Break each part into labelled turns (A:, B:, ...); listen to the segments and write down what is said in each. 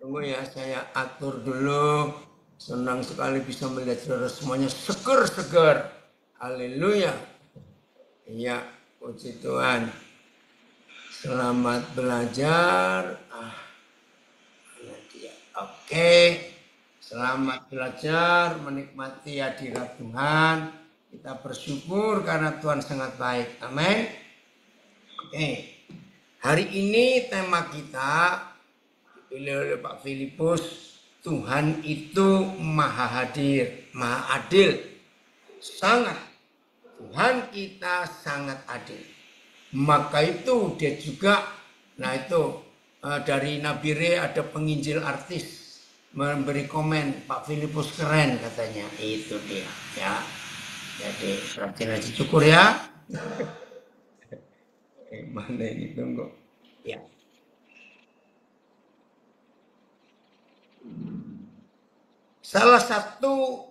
A: Tunggu ya, saya atur dulu. Senang sekali bisa melihat saudara semuanya seger-seger. Haleluya. Iya, puji Tuhan. Selamat belajar. Oke. Selamat belajar, menikmati hadirat Tuhan. Kita bersyukur karena Tuhan sangat baik. Amin. Oke. Hari ini tema kita dipilih oleh Pak Filipus, Tuhan itu maha hadir, maha adil. Sangat. Tuhan kita sangat adil. Maka itu dia juga, nah itu dari Nabi Re ada penginjil artis memberi komen, Pak Filipus keren katanya. Itu dia ya. Jadi berarti nasi cukur ya. Mana ini tunggu. Ya. Salah satu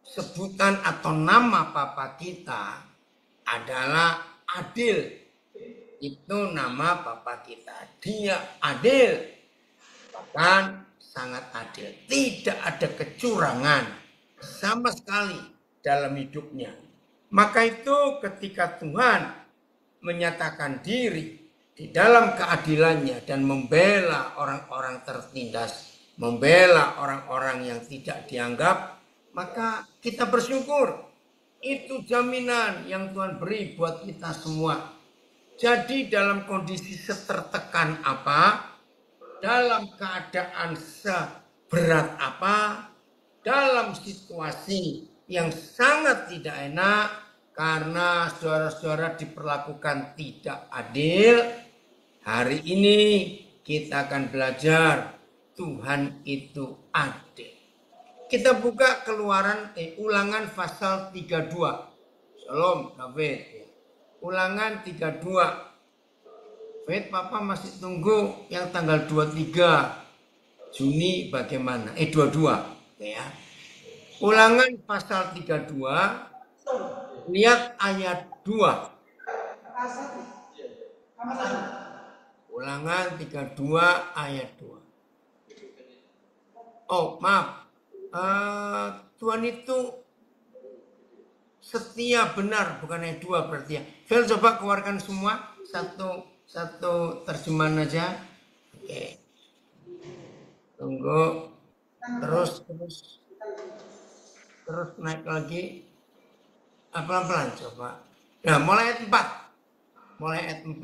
A: sebutan atau nama Papa kita adalah adil. Itu nama Papa kita. Dia adil. Bahkan sangat adil. Tidak ada kecurangan sama sekali dalam hidupnya. Maka itu ketika Tuhan menyatakan diri di dalam keadilannya dan membela orang-orang tertindas, membela orang-orang yang tidak dianggap, maka kita bersyukur. Itu jaminan yang Tuhan beri buat kita semua. Jadi dalam kondisi setertekan apa, dalam keadaan seberat apa, dalam situasi yang sangat tidak enak, karena saudara-saudara diperlakukan tidak adil, hari ini kita akan belajar Tuhan itu adil. Kita buka Ulangan pasal 32. Shalom David. Ulangan 32. David, Papa masih tunggu yang tanggal 23 Juni bagaimana? 22 ya. Ulangan pasal 32. Lihat ayat 2. Ulangan 32 ayat 2. Oh, maaf. Tuhan itu setia benar, bukan ayat 2 berarti ya. Fel, coba keluarkan semua satu terjemahan aja. Oke. Tunggu. Terus naik lagi. Pelan-pelan coba. Nah, mulai ayat 4.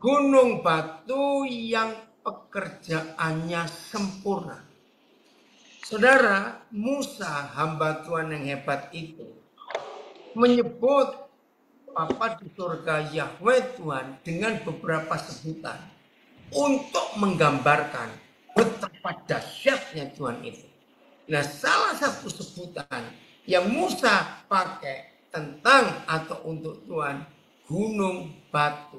A: Gunung batu yang pekerjaannya sempurna. Saudara, Musa, hamba Tuhan yang hebat itu, menyebut Bapa di surga Yahweh Tuhan dengan beberapa sebutan untuk menggambarkan betapa dahsyatnya Tuhan itu. Nah, salah satu sebutan yang Musa pakai tentang atau untuk Tuhan, gunung batu.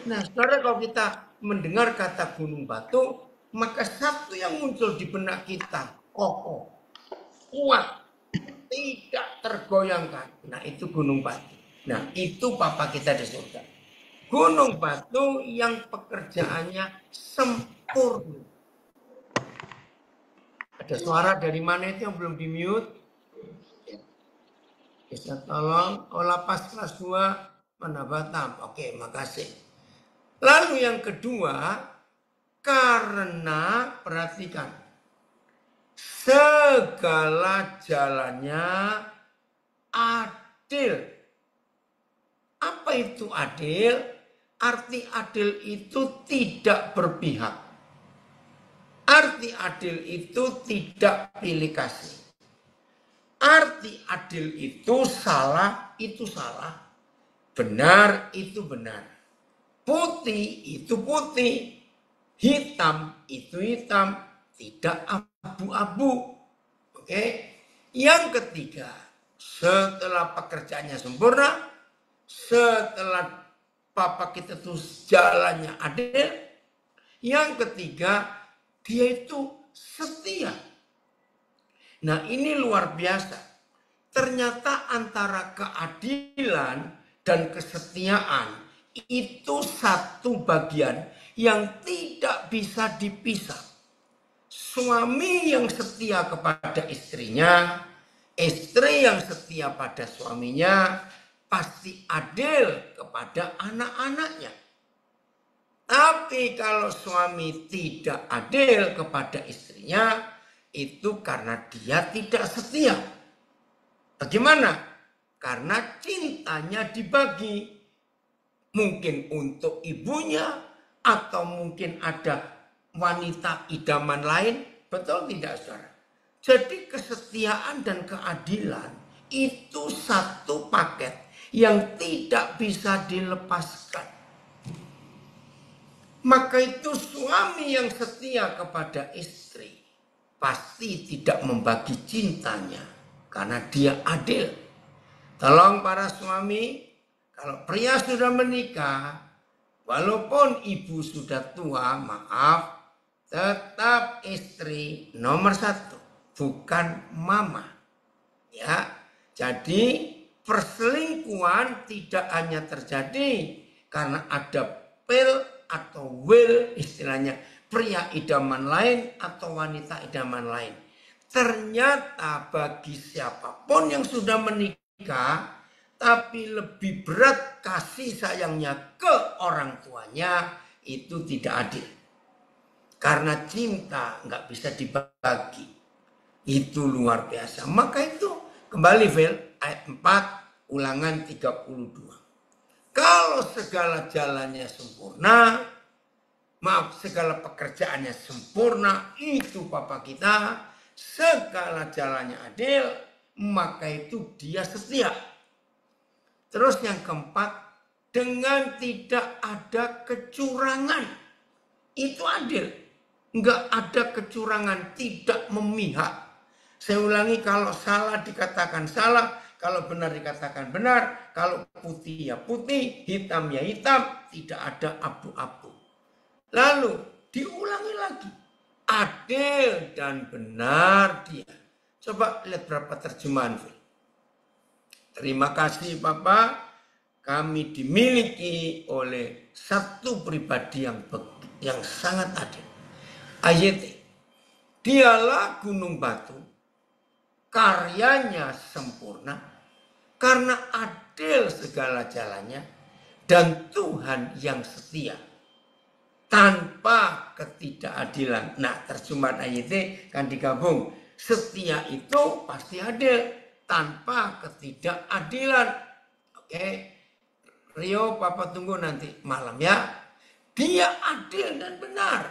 A: Nah, saudara, kalau kita mendengar kata gunung batu, maka satu yang muncul di benak kita, kokoh, kuat, tidak tergoyangkan. Nah, itu gunung batu. Nah, itu Papa kita di surga. Gunung batu yang pekerjaannya sempurna. Ada suara dari mana itu yang belum di-mute? Bisa tolong. Oh, lapas kelas 2 mana Batam. Oke, makasih. Lalu yang kedua, karena perhatikan, segala jalannya adil. Apa itu adil? Arti adil itu tidak berpihak. Arti adil itu tidak pilih kasih. Arti adil itu salah, benar itu benar. Putih itu putih, hitam itu hitam, tidak abu-abu. Oke. Yang ketiga, setelah pekerjaannya sempurna, setelah Papa kita tuh jalannya adil, yang ketiga, dia itu setia. Nah, ini luar biasa. Ternyata antara keadilan dan kesetiaan itu satu bagian yang tidak bisa dipisah. Suami yang setia kepada istrinya, istri yang setia pada suaminya, pasti adil kepada anak-anaknya. Tapi kalau suami tidak adil kepada istrinya, itu karena dia tidak setia. Bagaimana? Karena cintanya dibagi. Mungkin untuk ibunya, atau mungkin ada wanita idaman lain. Betul tidak, saudara? Jadi kesetiaan dan keadilan itu satu paket yang tidak bisa dilepaskan. Maka itu suami yang setia kepada istri pasti tidak membagi cintanya karena dia adil. Tolong para suami, kalau pria sudah menikah, walaupun ibu sudah tua, maaf, tetap istri nomor satu, bukan mama. Ya, jadi perselingkuhan tidak hanya terjadi karena ada pil atau will, istilahnya pria idaman lain atau wanita idaman lain. Ternyata bagi siapapun yang sudah menikah tapi lebih berat kasih sayangnya ke orang tuanya, itu tidak adil. Karena cinta nggak bisa dibagi. Itu luar biasa. Maka itu kembali Phil, ayat 4 Ulangan 32. Kalau segala jalannya sempurna, maaf, segala pekerjaannya sempurna, itu Papa kita, segala jalannya adil, maka itu dia setia. Terus yang keempat, dengan tidak ada kecurangan, itu adil. Enggak ada kecurangan, tidak memihak. Saya ulangi, kalau salah dikatakan salah, kalau benar dikatakan benar, kalau putih ya putih, hitam ya hitam, tidak ada abu-abu. Lalu diulangi lagi, adil dan benar dia. Coba lihat berapa terjemahan. Terima kasih Bapak, kami dimiliki oleh satu pribadi yang sangat adil. Ayat, dialah gunung batu, karyanya sempurna, karena adil segala jalannya, dan Tuhan yang setia, tanpa ketidakadilan. Nah, terjemahan ayat kan digabung. Setia itu pasti adil, tanpa ketidakadilan. Oke, Rio, Papa tunggu nanti malam ya. Dia adil dan benar.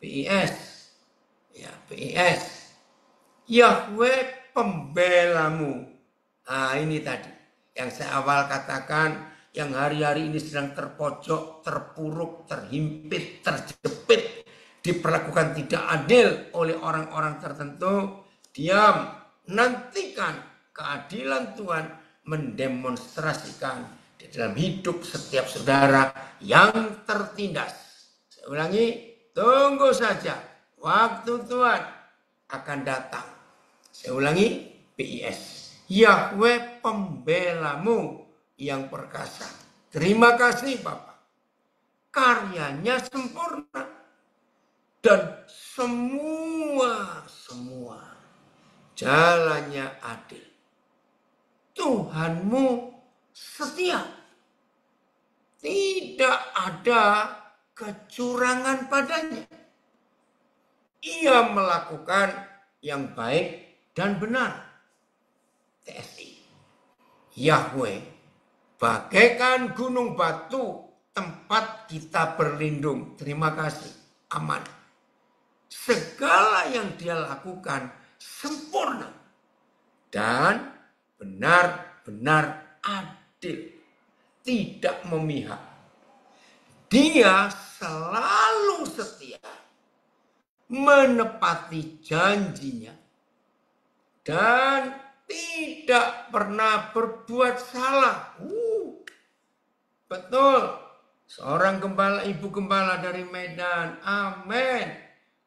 A: PIS. Ya, PIS. Yahweh pembelamu. Nah, ini tadi yang saya awal katakan, yang hari-hari ini sedang terpojok, terpuruk, terhimpit, terjepit, diperlakukan tidak adil oleh orang-orang tertentu. Diam, nantikan keadilan Tuhan mendemonstrasikan di dalam hidup setiap saudara yang tertindas. Saya ulangi, tunggu saja, waktu Tuhan akan datang. Saya ulangi, PIS. Yahweh pembelamu yang perkasa. Terima kasih Bapak. Karyanya sempurna. Dan semua jalannya adil. Tuhanmu setia. Tidak ada kecurangan padanya. Ia melakukan yang baik dan benar. TSI. Yahweh bagaikan gunung batu, tempat kita berlindung. Terima kasih. Aman. Segala yang dia lakukan sempurna dan benar-benar adil. Tidak memihak. Dia selalu setia, menepati janjinya, dan tidak pernah berbuat salah. Betul. Seorang gembala, ibu gembala dari Medan. Amin.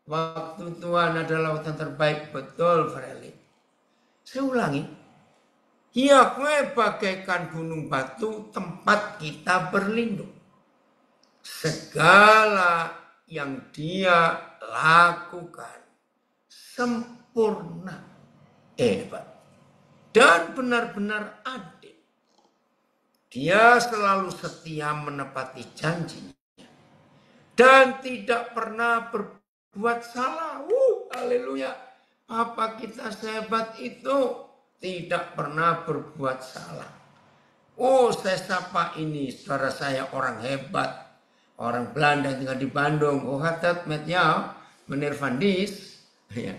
A: Waktu Tuhan adalah lautan terbaik. Betul, Freli. Saya ulangi. Yahweh bagaikan gunung batu, tempat kita berlindung. segala yang dia lakukan sempurna, hebat, dan benar-benar adil. Dia selalu setia menepati janjinya dan tidak pernah berbuat salah. Haleluya. Apa kita sehebat itu, tidak pernah berbuat salah. Saya sapa ini saudara saya orang hebat. Orang Belanda tinggal di Bandung. Hatat met jou, meneer Van Dis. Ya.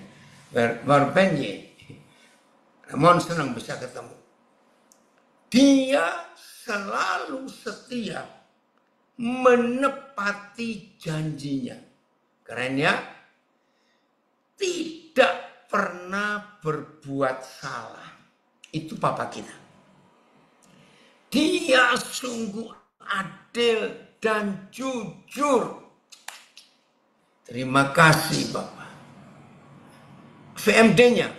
A: Waar ben je? Namun senang bisa ketemu. Dia selalu setia menepati janjinya. Keren ya? Tidak pernah berbuat salah. Itu Papa kita. Dia sungguh adil dan jujur. Terima kasih Bapak. VMD-nya,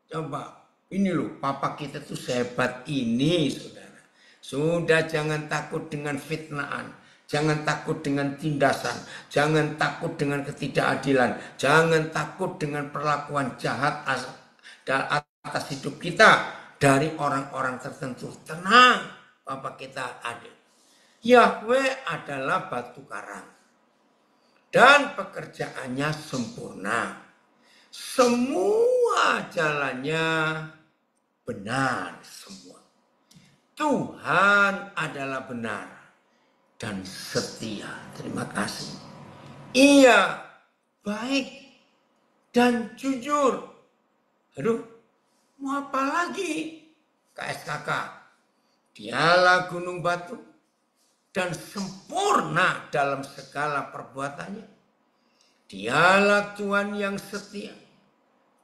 A: coba. Ini loh, Papa kita tuh sehebat ini, saudara. Sudah jangan takut dengan fitnaan. Jangan takut dengan tindasan. Jangan takut dengan ketidakadilan. Jangan takut dengan perlakuan jahat atas hidup kita dari orang-orang tertentu. Tenang, Papa kita adil. Yahweh adalah batu karang. Dan pekerjaannya sempurna. Semua jalannya benar semua. Tuhan adalah benar dan setia. Terima kasih. Ia baik dan jujur. Aduh, mau apa lagi? KSKK. Dialah gunung batu dan sempurna dalam segala perbuatannya. Dialah Tuhan yang setia,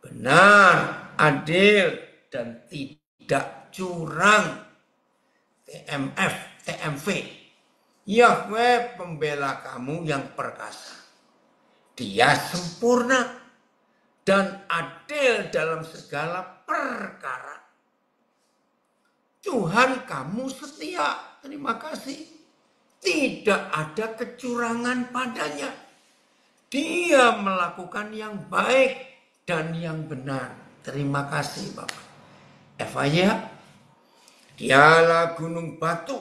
A: benar, adil, dan tidak curang. TMV. Yahweh pembela kamu yang perkasa. Dia sempurna dan adil dalam segala perkara. Tuhan kamu setia. Terima kasih. Tidak ada kecurangan padanya. Dia melakukan yang baik dan yang benar. Terima kasih Bapak. Efaya, dialah gunung batu,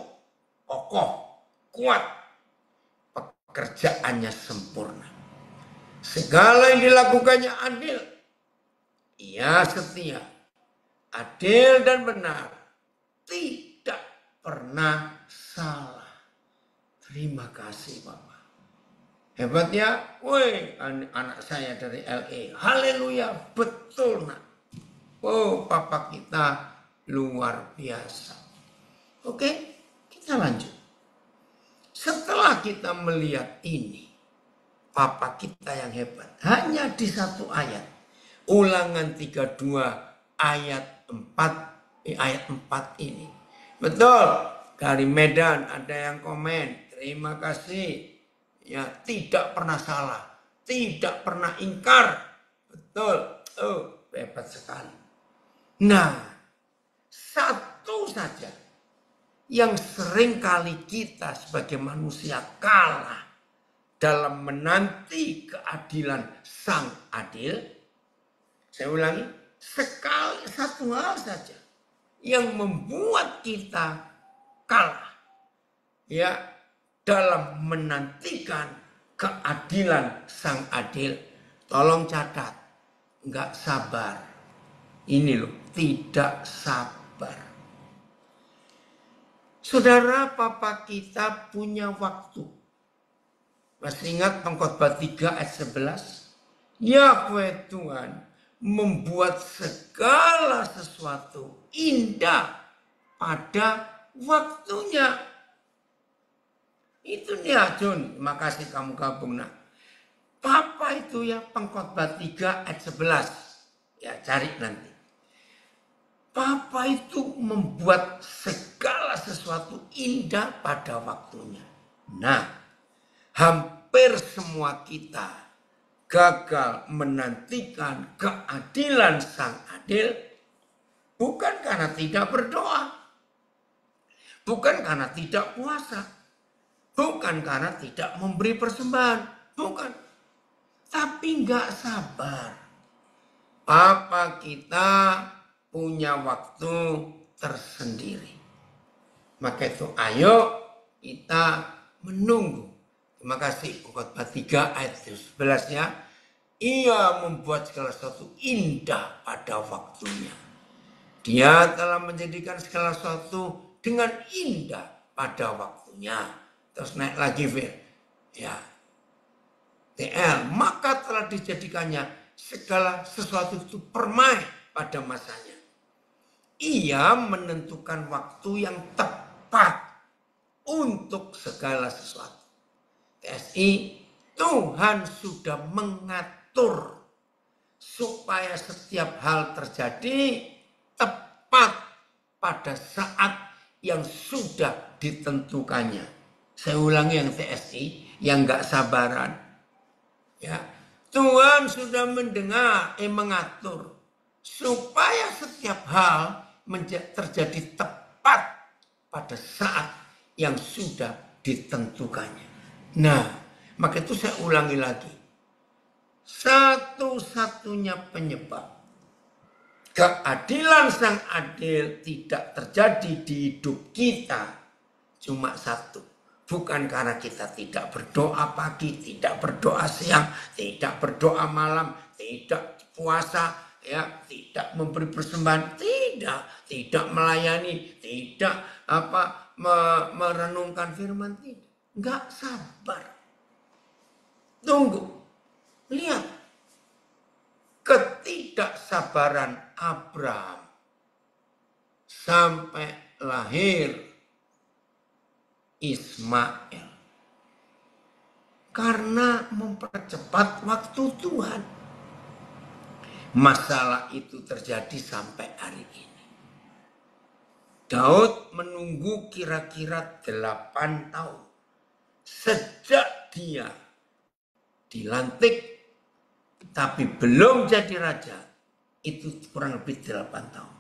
A: kokoh, kuat. Pekerjaannya sempurna. Segala yang dilakukannya adil. Ia setia, adil dan benar. Tidak pernah salah. Terima kasih Bapak. Hebat ya, woi anak saya dari LA. Haleluya, betul nak. Papa kita luar biasa. Oke, kita lanjut. Setelah kita melihat ini, Papa kita yang hebat. Hanya di satu ayat. Ulangan 32 ayat 4 ini. Betul, dari Medan ada yang komen. Terima kasih. Ya, tidak pernah salah, tidak pernah ingkar. Betul, hebat sekali. Nah, satu saja yang seringkali kita sebagai manusia kalah dalam menanti keadilan Sang Adil. Saya ulangi, satu hal saja yang membuat kita kalah. Ya, dalam menantikan keadilan Sang Adil. Tolong catat, enggak sabar. Ini loh, tidak sabar. Saudara, Papa kita punya waktu. Masih ingat Pengkhotbah 3 ayat 11? Yahweh Tuhan membuat segala sesuatu indah pada waktunya. Itu dia Jun, makasih kamu gabung nak. Papa itu ya Pengkhotbah 3 ayat 11. Ya cari nanti. Papa itu membuat segala sesuatu indah pada waktunya. Nah, hampir semua kita gagal menantikan keadilan Sang Adil bukan karena tidak berdoa. Bukan karena tidak puasa. Bukan bukan karena tidak memberi persembahan, bukan. Tapi nggak sabar. Apa kita punya waktu tersendiri. Maka itu ayo kita menunggu. Terima kasih. Khotbah 3 ayat 11 ya. Ia membuat segala sesuatu indah pada waktunya. Dia telah menjadikan segala sesuatu dengan indah pada waktunya. Terus naik lagi Fir. Ya. TL. Maka telah dijadikannya segala sesuatu itu permai pada masanya. Ia menentukan waktu yang tepat untuk segala sesuatu. TSI, Tuhan sudah mengatur supaya setiap hal terjadi tepat pada saat yang sudah ditentukannya. Saya ulangi yang TSI, yang gak sabaran. Ya, Tuhan sudah mengatur supaya setiap hal terjadi tepat pada saat yang sudah ditentukannya. Nah, maka itu saya ulangi lagi. Satu-satunya penyebab keadilan Sang Adil tidak terjadi di hidup kita cuma satu. Bukan karena kita tidak berdoa pagi, tidak berdoa siang, tidak berdoa malam, tidak puasa, ya, tidak memberi persembahan, tidak melayani, tidak merenungkan firman, tidak. Enggak sabar. Tunggu. Lihat. Ketidaksabaran Abraham sampai lahir Ismail. Karena mempercepat waktu Tuhan. Masalah itu terjadi sampai hari ini. Daud menunggu kira-kira 8 tahun. Sejak dia dilantik tapi belum jadi raja, itu kurang lebih 8 tahun.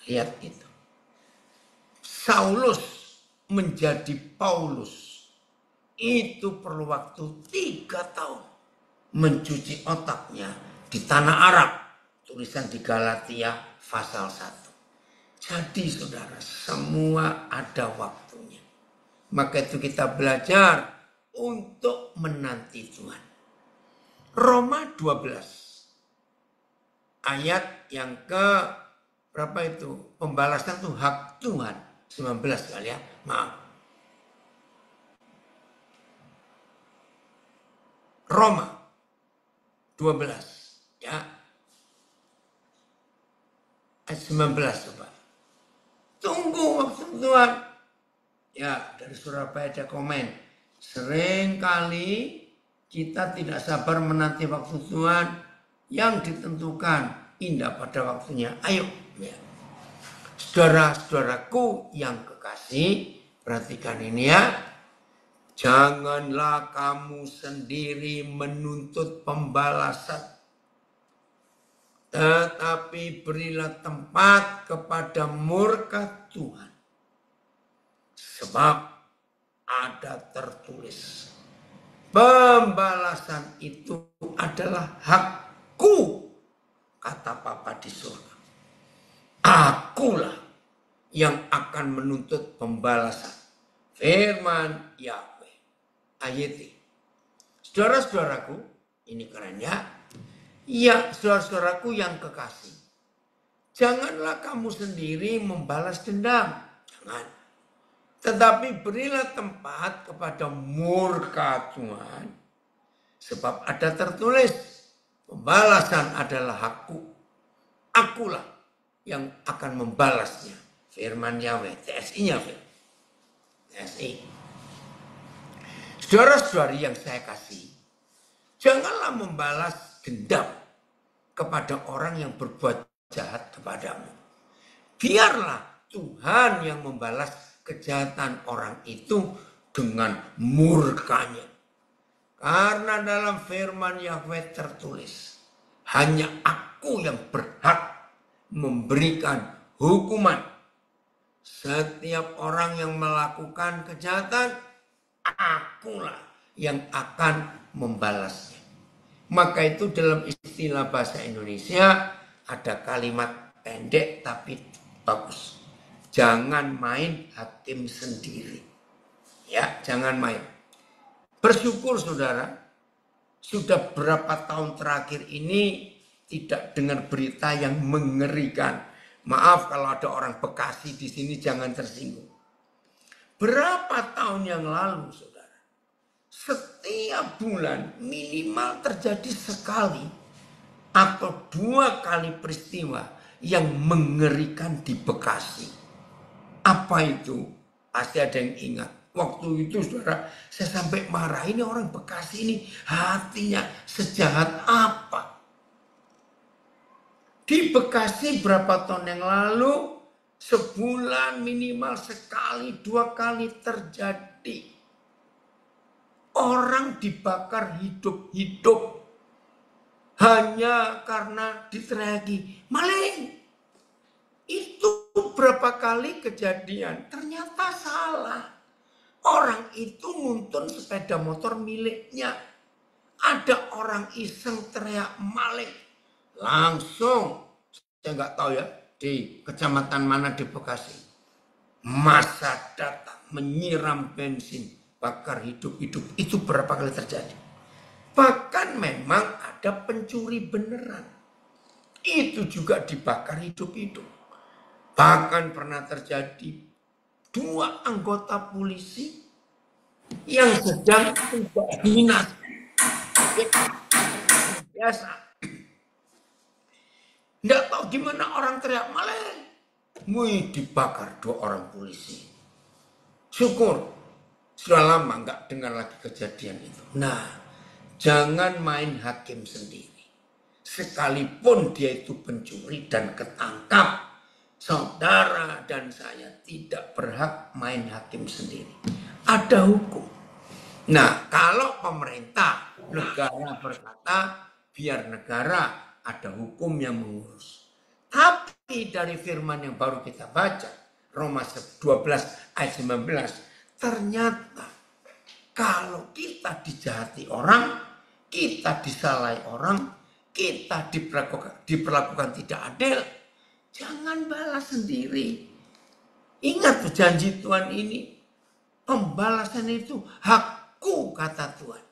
A: Lihat itu. Saulus menjadi Paulus, itu perlu waktu 3 tahun. Mencuci otaknya di tanah Arab. Tulisan di Galatia pasal 1. Jadi saudara, semua ada waktunya. Maka itu kita belajar untuk menanti Tuhan. Roma 12 ayat yang ke berapa itu? Pembalasan itu hak Tuhan. 19 kali ya, maaf. Roma 12 ya. Ayat 19 coba. Tunggu waktu Tuhan. Ya, dari Surabaya ada komen. Seringkali kita tidak sabar menanti waktu Tuhan yang ditentukan indah pada waktunya. Ayo, ya. Saudara-saudaraku yang kekasih, perhatikan ini ya. Janganlah kamu sendiri menuntut pembalasan, tetapi berilah tempat kepada murka Tuhan. Sebab ada tertulis, pembalasan itu adalah hakku, kata Bapa di surga. Akulah yang akan menuntut pembalasan. Firman Yahweh. Ayat ini. Saudara-saudaraku, ini keren ya. Ya, saudara-saudaraku yang kekasih. Janganlah kamu sendiri membalas dendam. Jangan. Tetapi berilah tempat kepada murka Tuhan. Sebab ada tertulis, pembalasan adalah hakku. Akulah yang akan membalasnya. Firman Yahweh, TSI-nya. TSI. Saudara-saudari yang saya kasih, janganlah membalas dendam kepada orang yang berbuat jahat kepadamu. Biarlah Tuhan yang membalas kejahatan orang itu dengan murkanya. Karena dalam firman Yahweh tertulis, hanya aku yang berhak memberikan hukuman. Setiap orang yang melakukan kejahatan akulah yang akan membalasnya. Maka itu dalam istilah bahasa Indonesia ada kalimat pendek tapi bagus. Jangan main hakim sendiri. Ya, jangan main. Bersyukur saudara, sudah berapa tahun terakhir ini tidak dengar berita yang mengerikan. Maaf kalau ada orang Bekasi di sini, jangan tersinggung. Berapa tahun yang lalu saudara, setiap bulan minimal terjadi sekali atau 2 kali peristiwa yang mengerikan di Bekasi. Apa itu? Pasti ada yang ingat. Waktu itu saudara, saya sampai marah. Ini orang Bekasi ini hatinya sejahat apa? Di Bekasi berapa tahun yang lalu, sebulan minimal sekali 2 kali terjadi. Orang dibakar hidup-hidup hanya karena diteriaki maling. Itu berapa kali kejadian, ternyata salah. Orang itu nuntun sepeda motor miliknya. Ada orang iseng teriak maling. Langsung, saya nggak tahu ya, di kecamatan mana di Bekasi. Masa datang menyiram bensin, bakar hidup-hidup. Itu berapa kali terjadi. Bahkan memang ada pencuri beneran. Itu juga dibakar hidup-hidup. Bahkan pernah terjadi 2 anggota polisi yang sedang tidak dinas. Biasa. Nggak tahu gimana orang teriak maling. Wih, dibakar 2 orang polisi. Syukur. Sudah lama nggak dengar lagi kejadian itu. Nah, jangan main hakim sendiri. Sekalipun dia itu pencuri dan ketangkap, saudara dan saya tidak berhak main hakim sendiri. Ada hukum. Nah, kalau pemerintah, negara berkata, biar negara ada hukum yang mengurus. Tapi dari firman yang baru kita baca, Roma 12 ayat 19, ternyata kalau kita dijahati orang, kita disalahi orang, kita diperlakukan tidak adil, jangan balas sendiri. Ingat tuh janji Tuhan ini, pembalasan itu hakku, kata Tuhan.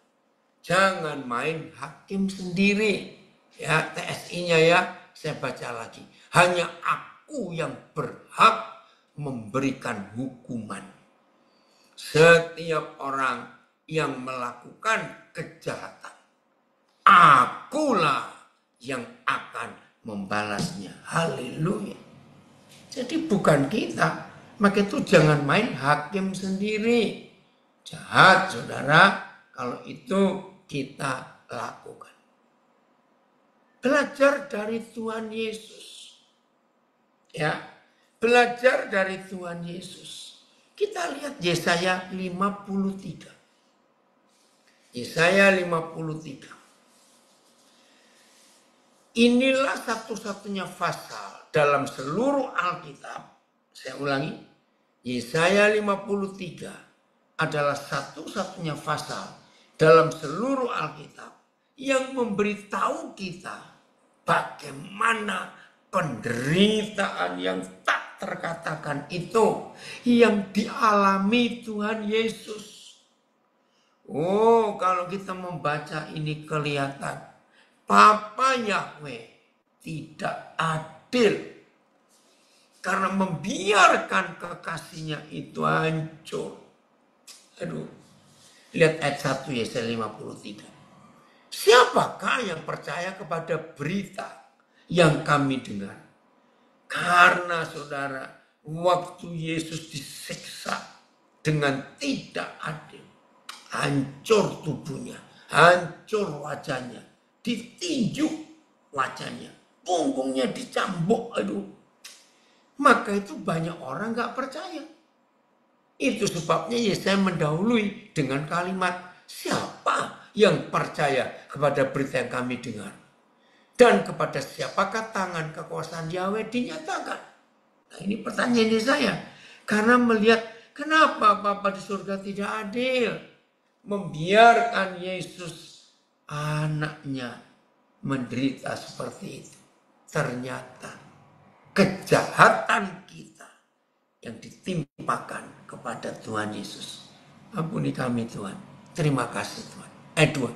A: Jangan main hakim sendiri. Ya, TSI-nya ya, saya baca lagi. Hanya aku yang berhak memberikan hukuman. Setiap orang yang melakukan kejahatan, akulah yang akan membalasnya. Haleluya. Jadi bukan kita. Maka itu jangan main hakim sendiri. Jahat saudara kalau itu kita lakukan. Belajar dari Tuhan Yesus. Ya, belajar dari Tuhan Yesus. Kita lihat Yesaya 53. Yesaya 53. Inilah satu-satunya pasal dalam seluruh Alkitab. Saya ulangi, Yesaya 53 adalah satu-satunya pasal dalam seluruh Alkitab yang memberitahu kita bagaimana penderitaan yang tak terkatakan itu yang dialami Tuhan Yesus. Oh, kalau kita membaca ini kelihatan Papa Yahweh tidak adil karena membiarkan kekasihnya itu hancur. Aduh, lihat ayat 1 Yesaya 53. Siapakah yang percaya kepada berita yang kami dengar? Karena saudara, waktu Yesus disiksa dengan tidak adil, hancur tubuhnya, hancur wajahnya, ditinju wajahnya, punggungnya dicambuk, aduh. Maka itu banyak orang gak percaya. Itu sebabnya Yesaya mendahului dengan kalimat, siapa yang percaya kepada berita yang kami dengar? Dan kepada siapakah tangan kekuasaan Yahweh dinyatakan? Nah, ini pertanyaan saya. Karena melihat Kenapa Bapa di surga tidak adil? Membiarkan Yesus anaknya menderita seperti itu. Ternyata kejahatan kita yang ditimpakan kepada Tuhan Yesus. Ampuni kami Tuhan. Terima kasih Tuhan. Dua.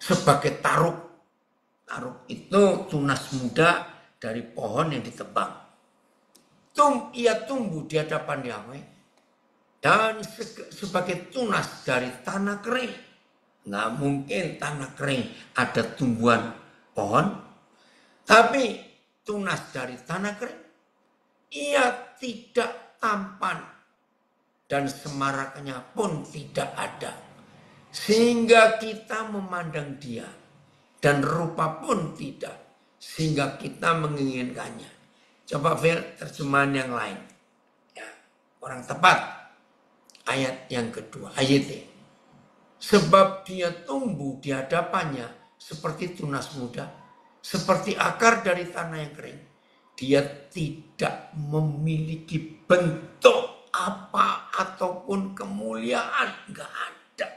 A: Sebagai taruk. Taruk itu tunas muda dari pohon yang ditebang. Ia tumbuh di hadapan Yahweh. Dan sebagai tunas dari tanah kering. Nggak mungkin tanah kering ada tumbuhan pohon. Tapi tunas dari tanah kering. Ia tidak tampan. Dan semaraknya pun tidak ada. Sehingga kita memandang dia. Dan rupa pun tidak. Sehingga kita menginginkannya. Coba Phil, terjemahan yang lain. Ya, kurang tepat. Ayat yang kedua. Ayat ini. Sebab dia tumbuh di hadapannya seperti tunas muda. Seperti akar dari tanah yang kering. Dia tidak memiliki bentuk apa ataupun kemuliaan. Enggak ada.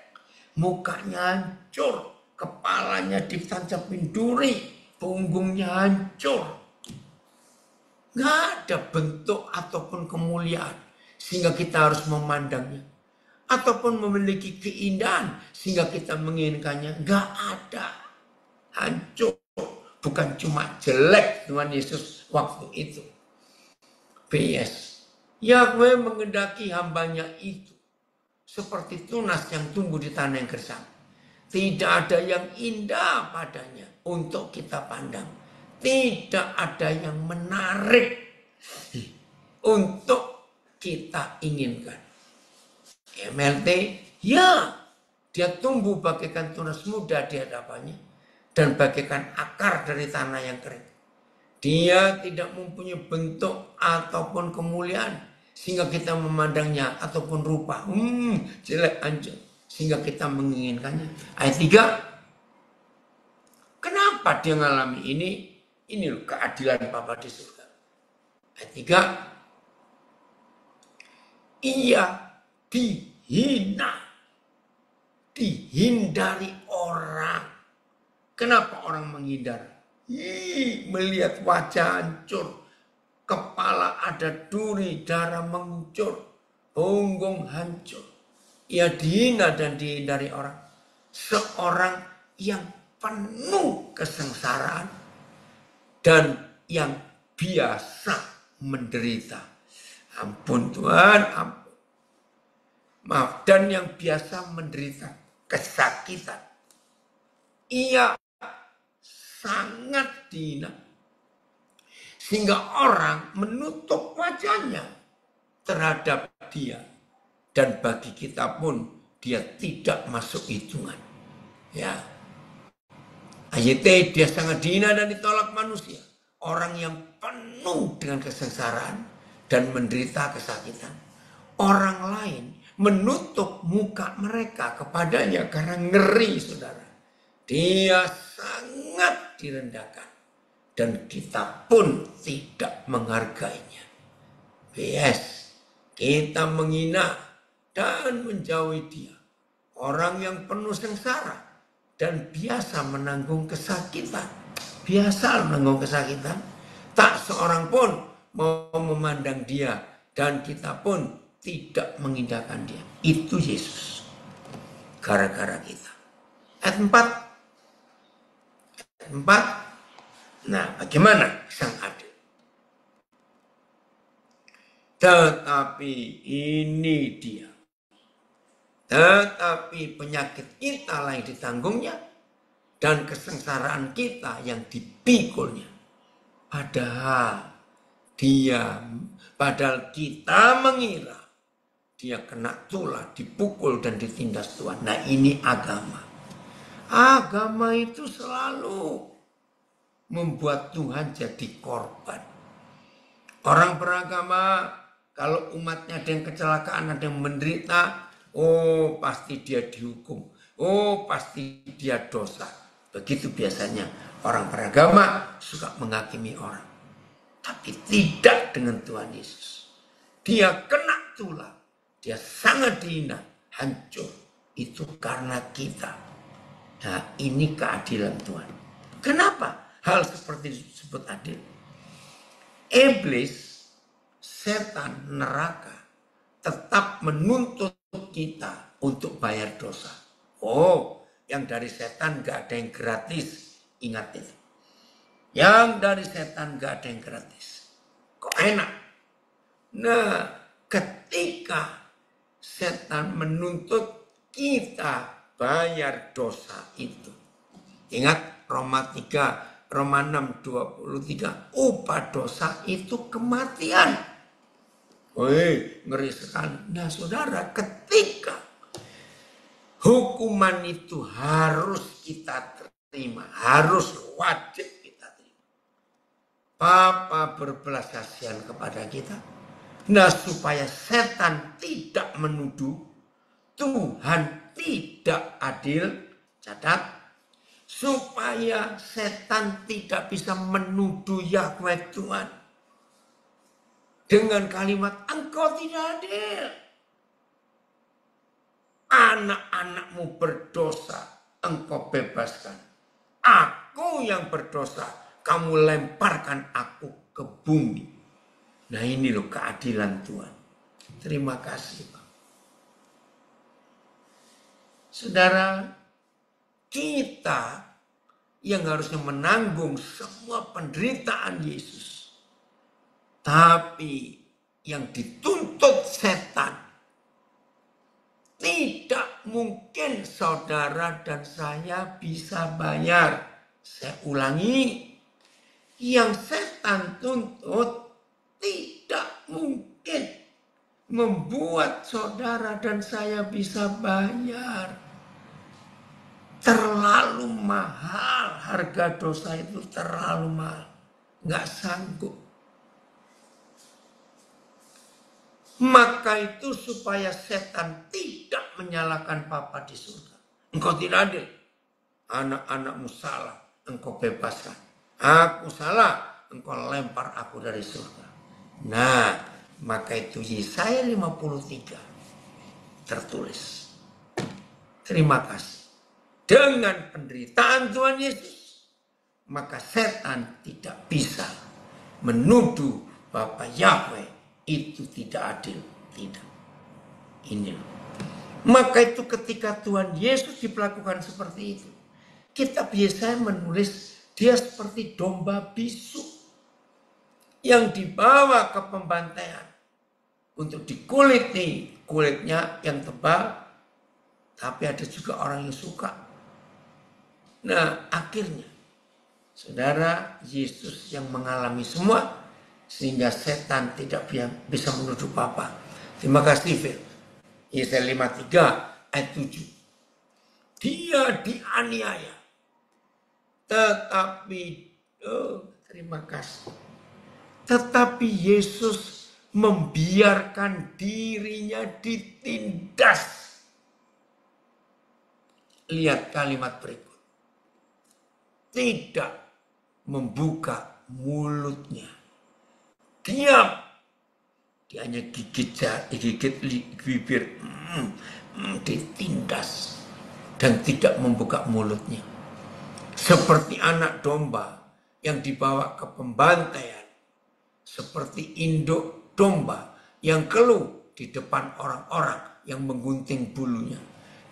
A: Mukanya hancur. Kepalanya ditancapin duri. Punggungnya hancur. Enggak ada bentuk ataupun kemuliaan. Sehingga kita harus memandangnya. Ataupun memiliki keindahan. Sehingga kita menginginkannya. Enggak ada. Hancur. Bukan cuma jelek Tuhan Yesus waktu itu. PS. Yahweh mengendaki hambanya itu. Seperti tunas yang tumbuh di tanah yang gersang. Tidak ada yang indah padanya untuk kita pandang. Tidak ada yang menarik untuk kita inginkan. MLT, ya, dia tumbuh bagaikan tunas muda di hadapannya dan bagaikan akar dari tanah yang kering. Dia tidak mempunyai bentuk ataupun kemuliaan sehingga kita memandangnya ataupun rupa. Jelek hancur sehingga kita menginginkannya. Ayat 3. Kenapa dia mengalami ini? Ini loh keadilan Bapa di surga. Ayat 3. Ia dihina. Dihindari orang. Kenapa orang menghindar? Melihat wajah hancur. Kepala ada duri, darah mengucur. Punggung hancur. Ia dihina dan dihindari orang. Seorang yang penuh kesengsaraan. Dan yang biasa menderita. Ampun Tuhan, ampun. Maaf, dan yang biasa menderita kesakitan. Ia sangat dihina. Sehingga orang menutup wajahnya terhadap dia. Dan bagi kita pun dia tidak masuk hitungan. Ya. Ayat dia sangat dihina dan ditolak manusia. Orang yang penuh dengan kesengsaraan dan menderita kesakitan. Orang lain menutup muka mereka kepadanya karena ngeri, saudara. Dia sangat direndahkan. Dan kita pun tidak menghargainya. PS, kita menghina dan menjauhi dia. Orang yang penuh sengsara. Dan biasa menanggung kesakitan. Biasa menanggung kesakitan. Tak seorang pun mau memandang dia. Dan kita pun tidak mengindahkan dia. Itu Yesus. Gara-gara kita. Ayat 4. Ayat 4. Nah, bagaimana sang adil? Tetapi ini dia. Tetapi penyakit kita lah yang ditanggungnya. Dan kesengsaraan kita yang dipikulnya. Padahal kita mengira dia kena tulah, dipukul dan ditindas Tuhan. Nah ini agama. Agama itu selalu membuat Tuhan jadi korban. Orang beragama, kalau umatnya ada yang kecelakaan, ada yang menderita, oh pasti dia dihukum. Oh pasti dia dosa. Begitu biasanya orang beragama suka menghakimi orang. Tapi tidak dengan Tuhan Yesus. dia kena tulah, dia sangat dihina, hancur. Itu karena kita. Nah, ini keadilan Tuhan. Kenapa hal seperti itu disebut adil? Iblis, setan, neraka tetap menuntut kita untuk bayar dosa. Oh, yang dari setan gak ada yang gratis. Ingat itu. Yang dari setan gak ada yang gratis. Kok enak? Nah, ketika setan menuntut kita bayar dosa itu. Ingat Roma 3, Roma 6:23, upah dosa itu kematian. Woi, ngeri sekali. Nah, saudara, ketika hukuman itu harus kita terima, harus wajib kita terima. Papa berbelas kasihan kepada kita. Nah, supaya setan tidak menuduh Tuhan tidak adil, catat, supaya setan tidak bisa menuduh Yahweh Tuhan dengan kalimat engkau tidak adil. Anak-anakmu berdosa, engkau bebaskan. Aku yang berdosa, kamu lemparkan aku ke bumi. Nah, ini loh keadilan Tuhan. Terima kasih, Pak. Saudara, kita yang harusnya menanggung semua penderitaan Yesus. Tapi yang dituntut setan. Tidak mungkin saudara dan saya bisa bayar. Saya ulangi. Yang setan tuntut tidak mungkin membuat saudara dan saya bisa bayar. Terlalu mahal, harga dosa itu terlalu mahal. Nggak sanggup. Maka itu supaya setan tidak menyalahkan Papa di surga. Engkau tidak adil. Anak-anakmu salah, engkau bebaskan. Aku salah, engkau lempar aku dari surga. Nah, maka itu Yesaya 53 tertulis. Terima kasih. Dengan penderitaan Tuhan Yesus, maka setan tidak bisa menuduh Bapa Yahweh itu tidak adil. Tidak. Ini. Maka itu ketika Tuhan Yesus diperlakukan seperti itu, kitab Yesaya menulis dia seperti domba bisu yang dibawa ke pembantaian untuk dikuliti, kulitnya yang tebal, tapi ada juga orang yang suka. Nah, akhirnya saudara, Yesus yang mengalami semua sehingga setan tidak bisa menuduh Bapa. Terima kasih, Phil. Yesaya 53 ayat 7. Dia dianiaya, tetapi terima kasih. Tetapi Yesus membiarkan dirinya ditindas. Lihat kalimat berikut. Tidak membuka mulutnya. Diam. Dia hanya gigit bibir. Ditindas. Dan tidak membuka mulutnya. Seperti anak domba yang dibawa ke pembantaian. Seperti induk domba yang keluh di depan orang-orang yang menggunting bulunya.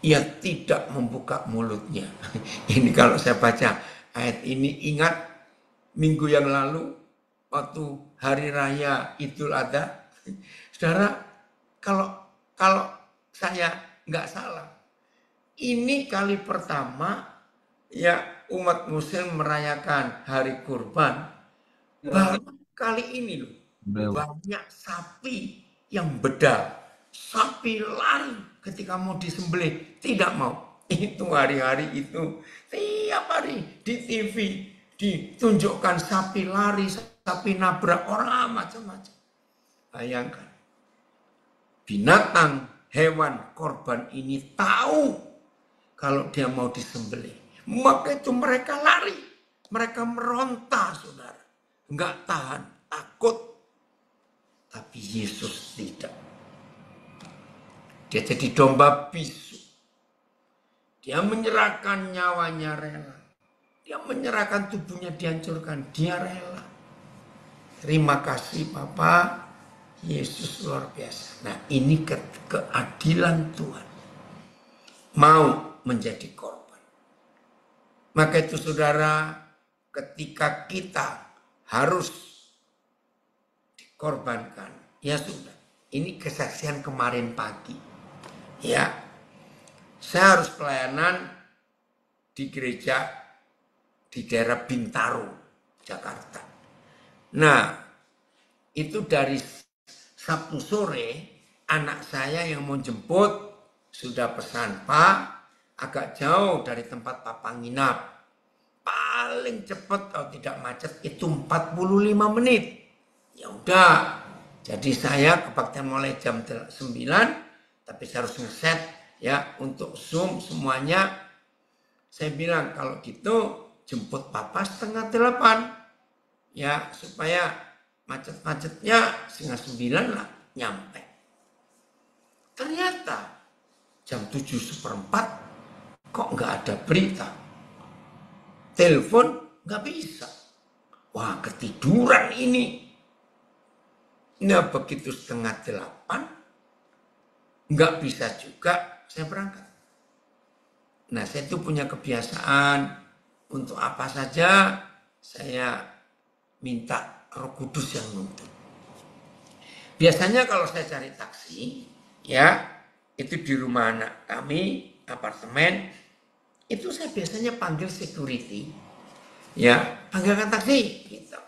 A: Ia tidak membuka mulutnya. Ini kalau saya baca ayat ini, ingat minggu yang lalu waktu hari raya Idul Adha. Saudara, kalau saya nggak salah, ini kali pertama ya umat Muslim merayakan hari kurban. Baru kali ini loh, banyak sapi yang bedal. Sapi lari ketika mau disembelih, tidak mau. Itu hari-hari itu tiap hari di TV ditunjukkan sapi lari, sapi nabrak orang, macam-macam. Bayangkan, binatang, hewan, korban ini tahu kalau dia mau disembelih. Maka itu mereka lari, mereka meronta, saudara. Enggak tahan, takut. Tapi Yesus tidak. Dia jadi domba bisu. Dia menyerahkan nyawanya rela. Dia menyerahkan tubuhnya dihancurkan. Dia rela. Terima kasih Bapak. Yesus luar biasa. Nah, ini keadilan Tuhan. Mau menjadi korban. Maka itu saudara, ketika kita harus dikorbankan, ya sudah. Ini kesaksian kemarin pagi. Ya, saya harus pelayanan di gereja di daerah Bintaro, Jakarta. Nah, itu dari Sabtu sore, anak saya yang mau jemput sudah pesan, Pak, agak jauh dari tempat Papa nginap. Paling cepat kalau tidak macet itu 45 menit. Ya udah, jadi saya kebaktian mulai jam 9, tapi saya harus ngeset ya untuk Zoom semuanya. Saya bilang kalau gitu jemput Papa 7:30 ya supaya macet-macetnya 8:30 lah nyampe. Ternyata jam 7:15 kok nggak ada berita. Telepon nggak bisa. Wah, ketiduran ini. Nah, begitu 7:30 nggak bisa juga saya berangkat. Nah, saya itu punya kebiasaan untuk apa saja saya minta Roh Kudus yang nuntun. Biasanya kalau saya cari taksi, ya itu di rumah anak kami, apartemen, itu saya biasanya panggil security, ya panggilkan taksi, gitu.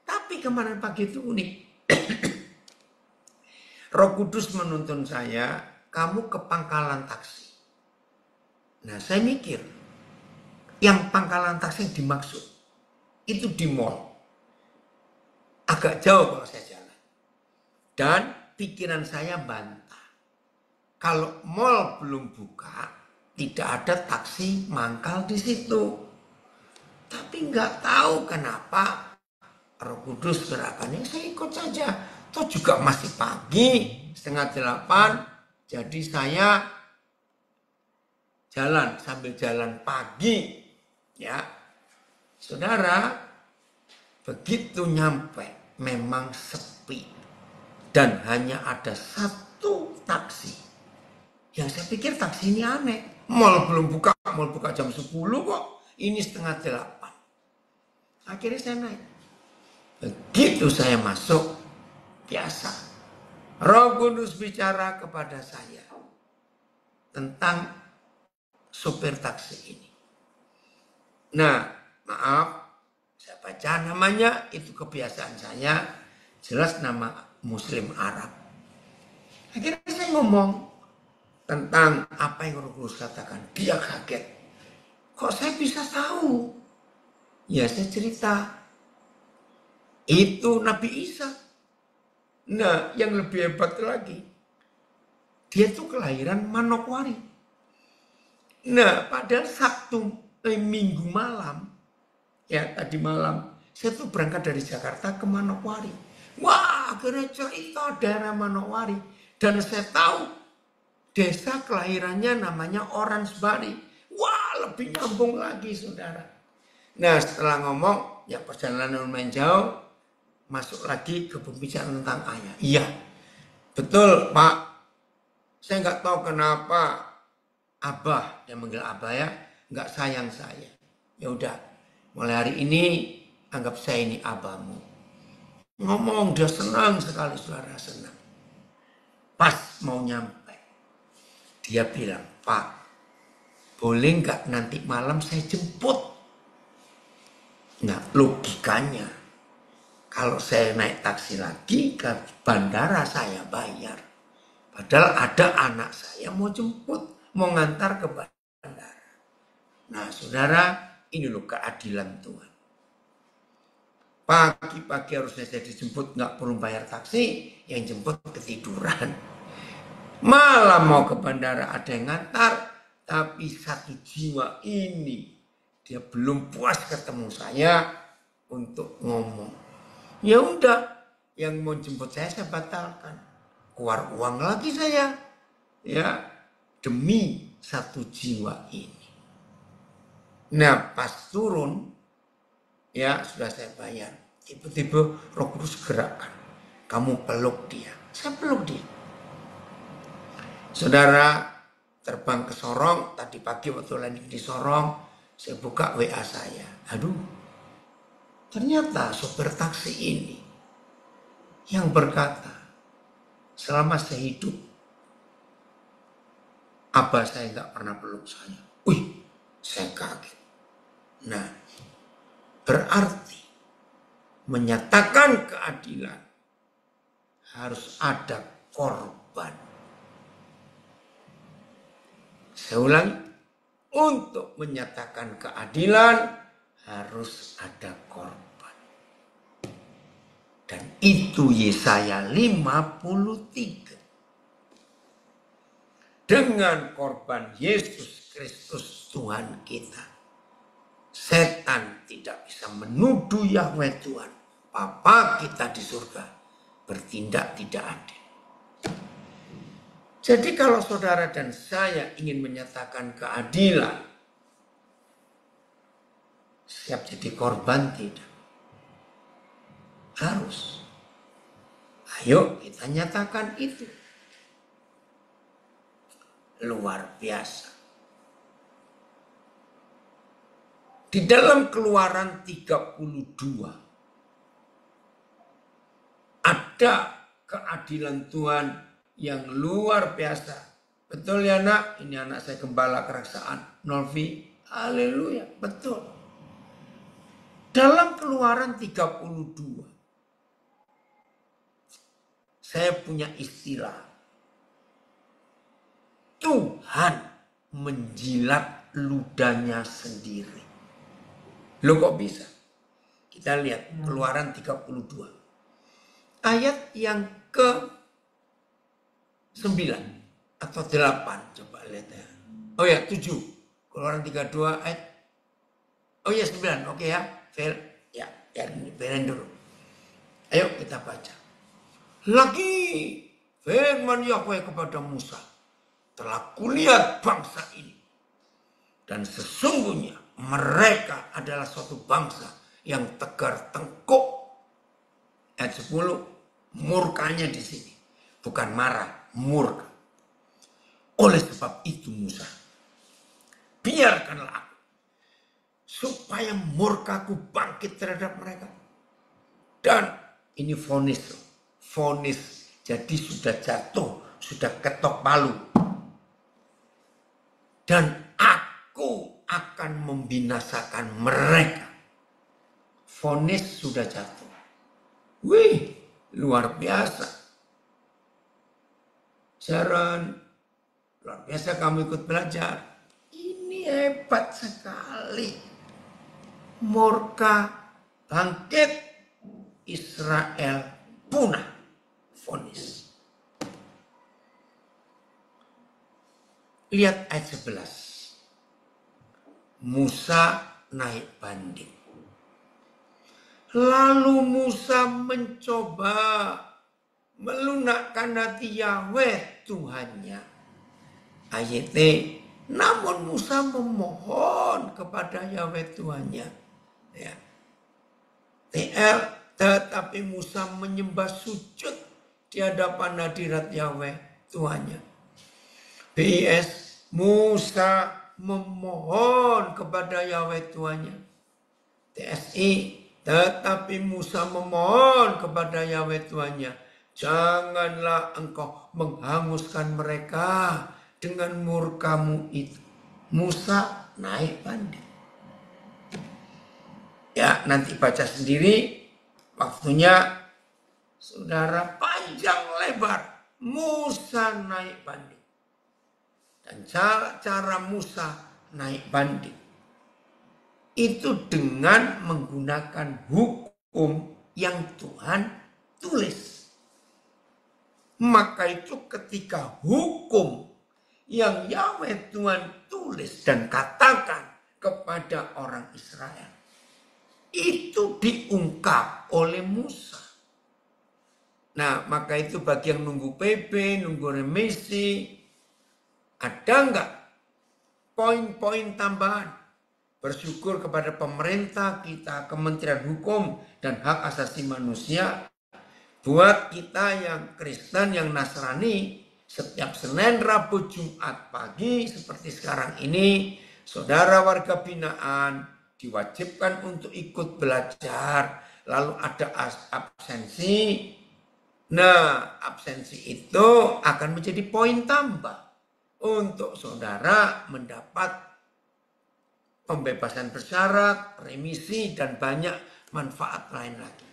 A: Tapi kemarin pagi itu unik. Roh Kudus menuntun saya, kamu ke pangkalan taksi. Nah, saya mikir, yang pangkalan taksi yang dimaksud itu di mall. Agak jauh kalau saya jalan. Dan pikiran saya bantah. Kalau mall belum buka, tidak ada taksi mangkal di situ. Tapi nggak tahu kenapa Roh Kudus gerakannya saya ikut saja. Toh juga masih pagi, 7:30. Jadi saya jalan sambil jalan pagi. Ya, saudara, begitu nyampe memang sepi. Dan hanya ada satu taksi. Yang saya pikir taksi ini aneh. Mall belum buka, mall buka jam 10 kok. Ini 7:30. Akhirnya saya naik. Begitu saya masuk, biasa. Roh Kudus bicara kepada saya tentang supir taksi ini. Nah, maaf, saya baca namanya, itu kebiasaan saya, jelas nama Muslim Arab. Akhirnya saya ngomong tentang apa yang Roh Kudus katakan. Dia kaget. Kok saya bisa tahu? Ya, saya cerita. Itu Nabi Isa. Nah, yang lebih hebat lagi, dia tuh kelahiran Manokwari. Nah, padahal Minggu malam, ya tadi malam, saya tuh berangkat dari Jakarta ke Manokwari. Wah, akhirnya cerita daerah Manokwari. Dan saya tahu desa kelahirannya namanya Oransbari. Wah, lebih nyambung lagi, saudara. Nah, setelah ngomong, ya perjalanan lumayan jauh, masuk lagi ke pembicaraan tentang ayah. Iya, betul Pak. Saya nggak tahu kenapa Abah, yang manggil Abah ya, nggak sayang saya. Ya udah, mulai hari ini anggap saya ini abahmu. Ngomong dia senang sekali, saudara, senang. Pas mau nyampe, dia bilang, Pak, boleh nggak nanti malam saya jemput? Nah, logikanya, kalau saya naik taksi lagi ke bandara saya bayar. Padahal ada anak saya mau jemput, mau ngantar ke bandara. Nah, saudara, ini loh keadilan Tuhan. Pagi-pagi harusnya saya dijemput, nggak perlu bayar taksi, yang jemput ketiduran. Malam mau ke bandara ada yang ngantar, tapi satu jiwa ini dia belum puas ketemu saya untuk ngomong. Ya udah, yang mau jemput saya batalkan. Keluar uang lagi saya, ya, demi satu jiwa ini. Nah, pas turun, ya sudah saya bayar. Tiba-tiba Roh Kudus gerakkan. Kamu peluk dia. Saya peluk dia. Saudara, terbang ke Sorong. Tadi pagi waktu landing di Sorong, saya buka WA saya. Aduh, ternyata sopir taksi ini yang berkata, selama saya hidup, abah saya nggak pernah peluk saya. Wih, saya kaget. Nah, berarti menyatakan keadilan harus ada korban. Saya ulangi, untuk menyatakan keadilan harus ada korban. Dan itu Yesaya 53. Dengan korban Yesus Kristus Tuhan kita, setan tidak bisa menuduh Yahweh Tuhan, Bapa kita di surga, bertindak tidak adil. Jadi kalau saudara dan saya ingin menyatakan keadilan, siap jadi korban tidak? Harus. Ayo kita nyatakan itu. Luar biasa. Di dalam Keluaran 32 ada keadilan Tuhan yang luar biasa. Betul ya nak? Ini anak saya gembala keraksaan Nolvi. Haleluya, betul. Dalam Keluaran 32 saya punya istilah. Tuhan menjilat ludahnya sendiri. Loh kok bisa? Kita lihat Keluaran 32. Ayat yang ke 9 atau 8. Coba lihat ya. Oh ya 7. Keluaran 32 ayat. Oh ya 9. Oke ya. Fair. Ya ini berin dulu. Ayo kita baca. Lagi firman Yahweh kepada Musa. Telah kulihat bangsa ini. Dan sesungguhnya mereka adalah suatu bangsa yang tegar tengkuk. Ayat 10, murkanya di sini. Bukan marah, murka. Oleh sebab itu Musa, biarkanlah aku, supaya murkaku bangkit terhadap mereka. Dan ini vonis. Vonis, jadi sudah jatuh, sudah ketok palu. Dan aku akan membinasakan mereka. Vonis sudah jatuh. Wih, luar biasa. Sharon, luar biasa kamu ikut belajar. Ini hebat sekali. Murka bangkit, Israel punah. Vonis. Lihat ayat 11. Musa naik banding. Lalu Musa mencoba melunakkan hati Yahweh Tuhannya. Ayat namun Musa memohon kepada Yahweh Tuhannya. Ya. Tetapi Musa menyembah sujud di hadapan hadirat Yahweh Tuhannya. BIS, Musa memohon kepada Yahweh Tuhannya. TSI, tetapi Musa memohon kepada Yahweh Tuhannya. Janganlah engkau menghanguskan mereka dengan murkamu itu. Musa naik banding. Ya, nanti baca sendiri. Waktunya saudara panjang lebar. Musa naik banding. Dan cara Musa naik banding itu dengan menggunakan hukum yang Tuhan tulis. Maka itu ketika hukum yang Yahweh Tuhan tulis dan katakan kepada orang Israel, itu diungkap oleh Musa. Nah, maka itu bagi yang nunggu PP, nunggu remisi, ada nggak poin-poin tambahan? Bersyukur kepada pemerintah kita, Kementerian Hukum dan Hak Asasi Manusia. Buat kita yang Kristen, yang Nasrani, setiap Senin, Rabu, Jumat pagi seperti sekarang ini, saudara warga binaan diwajibkan untuk ikut belajar. Lalu ada absensi. Nah, absensi itu akan menjadi poin tambah untuk saudara mendapat pembebasan bersyarat, remisi, dan banyak manfaat lain lagi.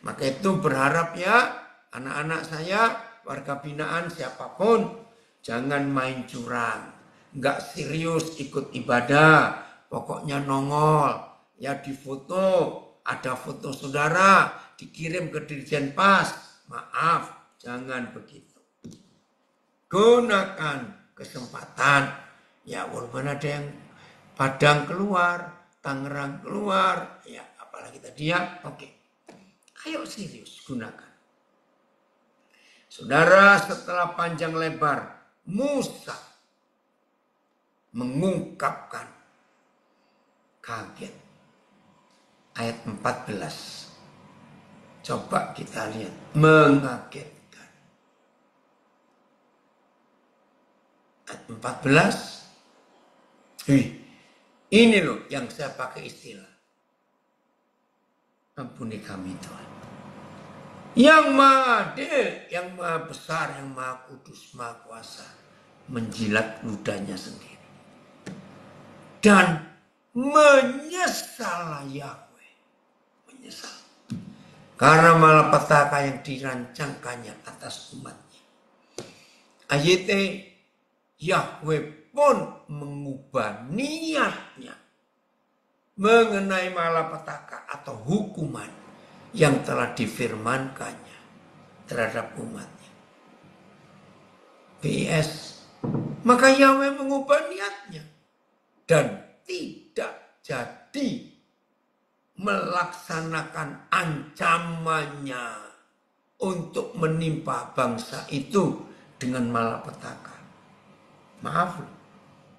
A: Maka itu berharap ya anak-anak saya, warga binaan siapapun, jangan main curang. Nggak serius ikut ibadah, pokoknya nongol. Ya difoto, ada foto saudara, dikirim ke Dirjen Pas. Maaf, jangan begitu. Gunakan kesempatan. Ya walaupun ada yang Padang keluar, Tangerang keluar, ya apalagi tadi ya, oke. Ayo serius gunakan. Saudara, setelah panjang lebar, Musa mengungkapkan kaget. Ayat 14. Coba kita lihat. Mengagetkan. Ayat 14. Ini loh yang saya pakai istilah. Ampuni kami Tuhan. Yang maha adil, yang maha besar, yang maha kudus, maha kuasa. Menjilat ludahnya sendiri. Dan menyesal Yahweh. Menyesal. Karena malapetaka yang dirancangkannya atas umatnya. Ayat Yahweh pun mengubah niatnya mengenai malapetaka atau hukuman yang telah difirmankannya terhadap umatnya. PS, maka Yahweh mengubah niatnya dan tidak jadi melaksanakan ancamannya untuk menimpa bangsa itu dengan malapetaka. Maaf,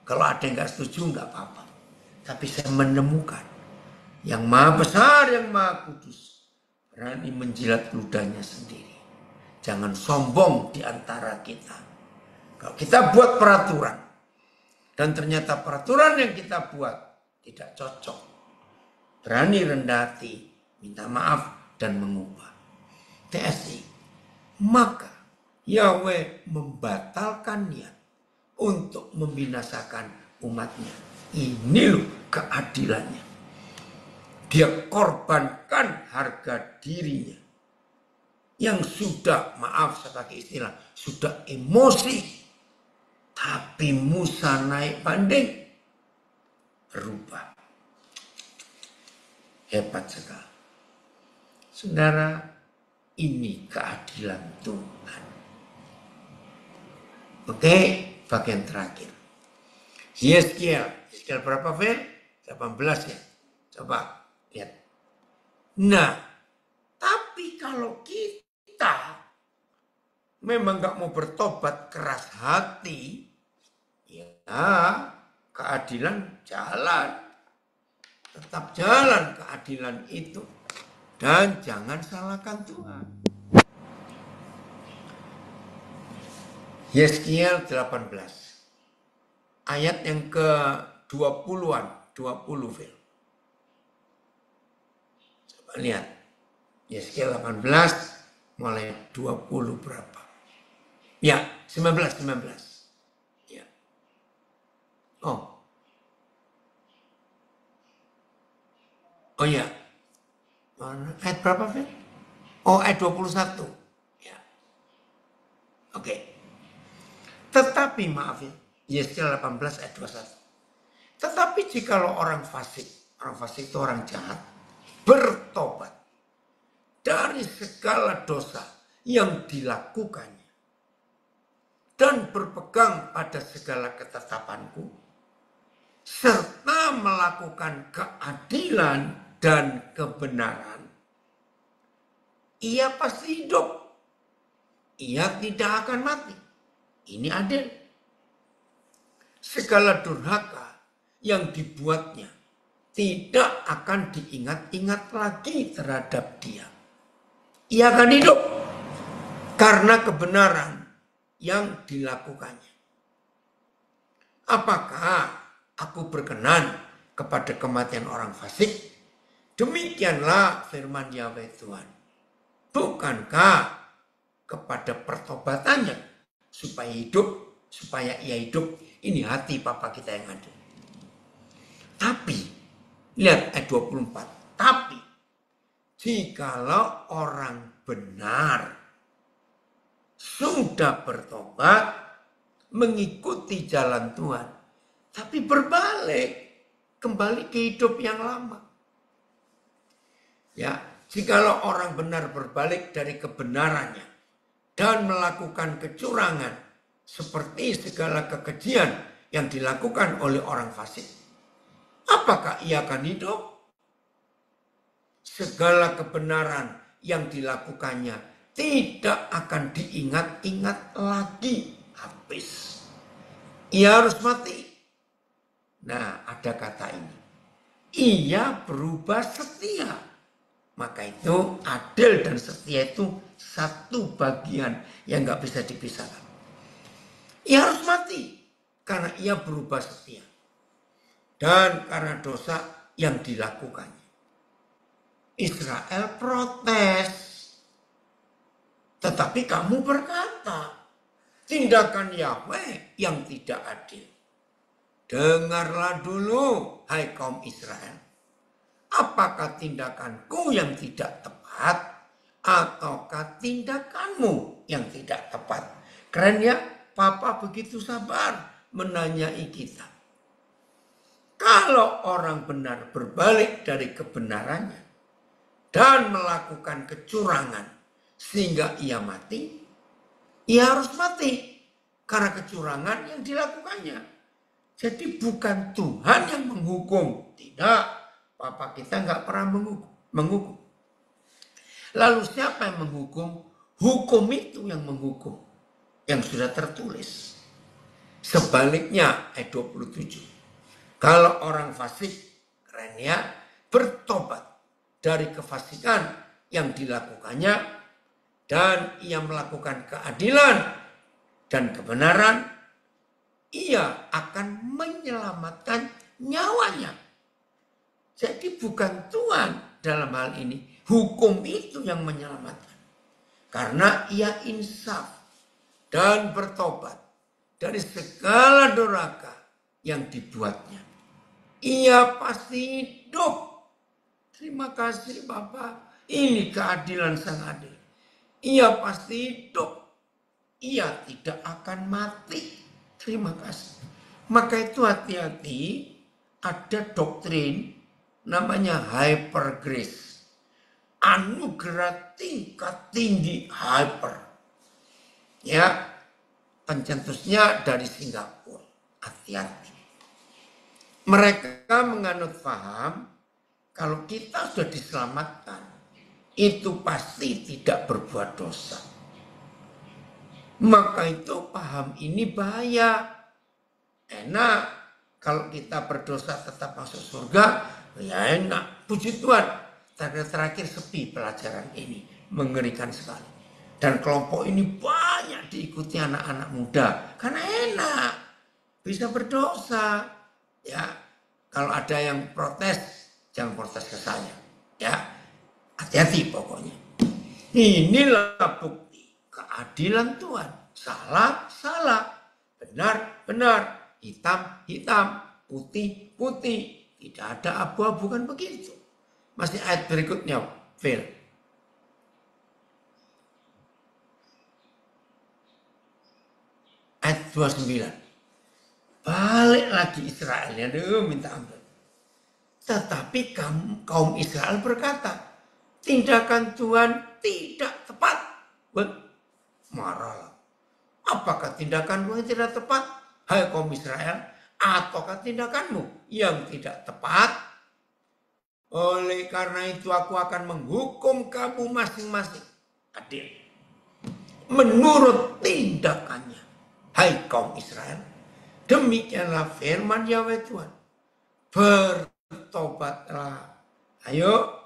A: kalau ada yang gak setuju gak apa-apa. Tapi saya menemukan yang maha besar, yang maha kudus, berani menjilat ludahnya sendiri. Jangan sombong di antara kita. Kalau kita buat peraturan, dan ternyata peraturan yang kita buat tidak cocok, berani rendah hati, minta maaf, dan mengubah. TSI, maka Yahweh membatalkan niat untuk membinasakan umatnya. Ini loh keadilannya. Dia korbankan harga dirinya. Yang sudah, maaf saya pakai istilah, sudah emosi. Tapi Musa naik banding. Berubah. Hebat sekali. Saudara, ini keadilan Tuhan. Oke, bagian terakhir. Yeskiel berapa Fel? 18 ya. Coba lihat. Nah, tapi kalau kita memang gak mau bertobat keras hati, ya keadilan jalan. Tetap jalan keadilan itu. Dan jangan salahkan Tuhan. Yeskiel 18. Ayat yang ke-20-an, 20 Fel. Coba lihat. Yeskiel 18 mulai 20 berapa? Ya, 19. Ya. Oh ya. Ayat berapa Fel? Oh, ayat 21. Ya. Oke. Tetapi maaf ya. Yeskiel 18 ayat 21. Tetapi jikalau orang fasik itu orang jahat, bertobat dari segala dosa yang dilakukannya dan berpegang pada segala ketetapanku, serta melakukan keadilan dan kebenaran, ia pasti hidup. ia tidak akan mati. Ini adil. Segala durhaka yang dibuatnya tidak akan diingat-ingat lagi terhadap dia. Ia akan hidup karena kebenaran yang dilakukannya. Apakah aku berkenan kepada kematian orang fasik? Demikianlah firman Yahweh Tuhan. Bukankah kepada pertobatannya supaya ia hidup? Ini hati Papa kita yang ada. Tapi, lihat ayat 24. Tapi, jikalau orang benar sudah bertobat, mengikuti jalan Tuhan, tapi berbalik, kembali ke hidup yang lama. Ya, jikalau orang benar berbalik dari kebenarannya dan melakukan kecurangan seperti segala kekejian yang dilakukan oleh orang fasik, apakah ia akan hidup? Segala kebenaran yang dilakukannya tidak akan diingat-ingat lagi, habis. Ia harus mati. Nah, ada kata ini. Ia berubah setia. Maka itu adil dan setia itu satu bagian yang gak bisa dipisahkan. Ia harus mati karena ia berubah setia. Dan karena dosa yang dilakukannya. Israel protes. Tetapi kamu berkata, tindakan Yahweh yang tidak adil. Dengarlah dulu, hai kaum Israel. Apakah tindakanku yang tidak tepat? Ataukah tindakanmu yang tidak tepat? Keren ya, Papa begitu sabar menanyai kita. Kalau orang benar berbalik dari kebenarannya dan melakukan kecurangan sehingga ia mati, ia harus mati karena kecurangan yang dilakukannya. Jadi bukan Tuhan yang menghukum. Tidak, Papa kita nggak pernah menghukum. Lalu siapa yang menghukum? Hukum itu yang menghukum. Yang sudah tertulis. Sebaliknya ayat 27. Kalau orang fasik, keren ya, bertobat dari kefasikan yang dilakukannya dan ia melakukan keadilan dan kebenaran, ia akan menyelamatkan nyawanya. Jadi bukan Tuhan dalam hal ini, hukum itu yang menyelamatkan. Karena ia insaf dan bertobat dari segala durhaka yang dibuatnya. Ia pasti hidup. Terima kasih Bapak, ini keadilan sang adil. Ia pasti hidup. Ia tidak akan mati. Terima kasih. Maka itu hati-hati, ada doktrin namanya hyper grace. Anugerah tingkat tinggi hyper. Ya, pencetusnya dari Singapura. Hati-hati. Mereka menganut paham kalau kita sudah diselamatkan, itu pasti tidak berbuat dosa. Maka itu paham ini bahaya. Enak kalau kita berdosa tetap masuk surga, ya enak. Puji Tuhan, terakhir sepi pelajaran ini. Mengerikan sekali. Dan kelompok ini banyak diikuti anak-anak muda. Karena enak. Bisa berdosa. Ya, kalau ada yang protes, jangan protes ke saya. Ya, hati-hati pokoknya. Inilah bukti keadilan Tuhan. Salah, salah. Benar, benar. Hitam, hitam. Putih, putih. Tidak ada abu-abu, kan begitu. Masih ayat berikutnya, Phil. Ayat 29. Balik lagi Israel. Aduh, minta ampun. Tetapi kaum Israel berkata, tindakan Tuhan tidak tepat. Marah. Apakah tindakan Tuhan tidak tepat? Hai kaum Israel, ataukah tindakanmu yang tidak tepat? Oleh karena itu aku akan menghukum kamu masing-masing. Adil. menurut tindakannya. Hai kaum Israel, demikianlah firman Yahweh Tuhan. Bertobatlah. Ayo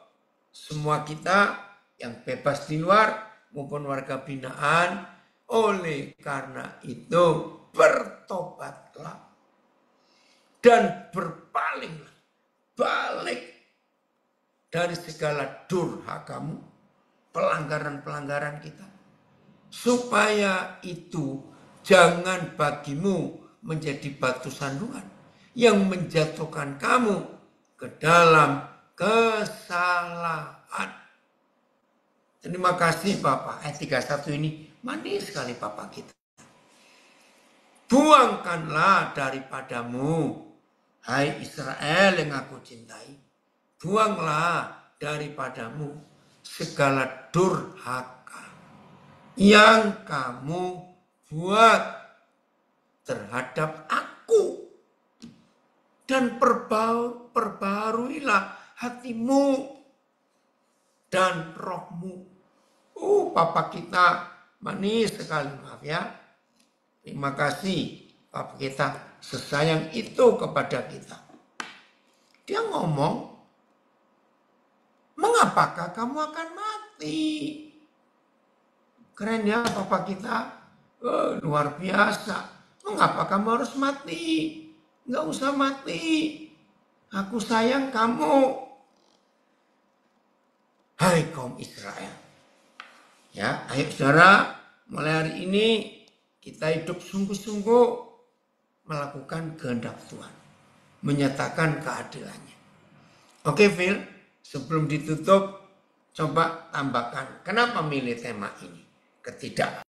A: semua kita yang bebas di luar maupun warga binaan. Oleh karena itu bertobatlah dan berpalinglah, balik dari segala durhakamu, pelanggaran-pelanggaran kita. Supaya itu jangan bagimu menjadi batu sandungan yang menjatuhkan kamu ke dalam kesalahan. Terima kasih Bapak. Ayat 31 ini manis sekali Bapak kita. Buangkanlah daripadamu, hai Israel yang aku cintai. Buanglah daripadamu segala durhaka yang kamu buat terhadap aku. Dan perbaharuilah hatimu dan rohmu. Bapak kita manis sekali, maaf ya. Terima kasih Bapak kita sesayang itu kepada kita. Dia ngomong, mengapakah kamu akan mati? Keren ya Bapak kita. Luar biasa. Mengapa kamu harus mati? Nggak usah mati. Aku sayang kamu. Hai kaum Israel. Ya, ayo saudara, mulai hari ini kita hidup sungguh-sungguh melakukan kehendak Tuhan. Menyatakan keadilannya. Oke Phil, sebelum ditutup, coba tambahkan. Kenapa milih tema ini?